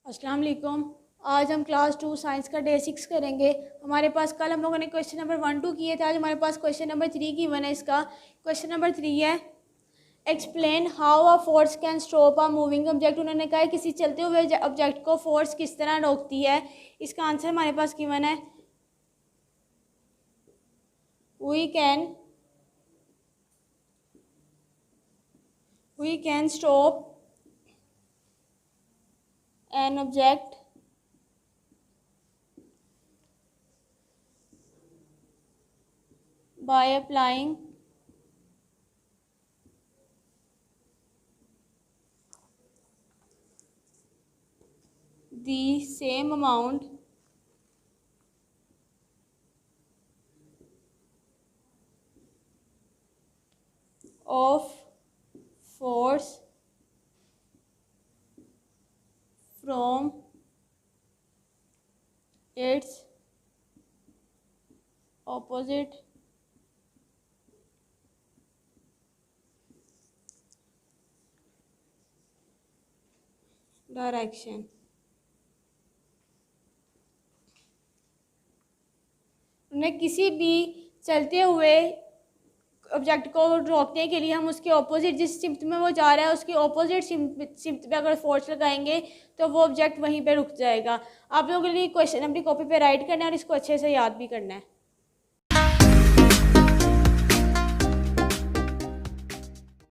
अस्सलाम वालेकुम। आज हम क्लास 2 साइंस का डे 6 करेंगे। हमारे पास कल हम लोगों ने क्वेश्चन नंबर 1 2 किए थे। आज हमारे पास क्वेश्चन नंबर 3 की वन है। इसका क्वेश्चन नंबर 3 है, explain how a force can stop a moving object. उन्होंने कहा है किसी चलते हुए ऑब्जेक्ट को फोर्स किस तरह रोकती है। इसका आंसर हमारे पास गिवन है, we can stop an object by applying the same amount of force from its opposite direction। उन्हें किसी भी चलते हुए ऑब्जेक्ट को रोकने के लिए हम उसके ऑपोजिट, जिस सिमत में वो जा रहा है उसके ऑपोजिट सिमत पे अगर फोर्स लगाएंगे तो वो ऑब्जेक्ट वहीं पे रुक जाएगा। आप लोगों के लिए क्वेश्चन अपनी कॉपी पे राइट करना है और इसको अच्छे से याद भी करना है।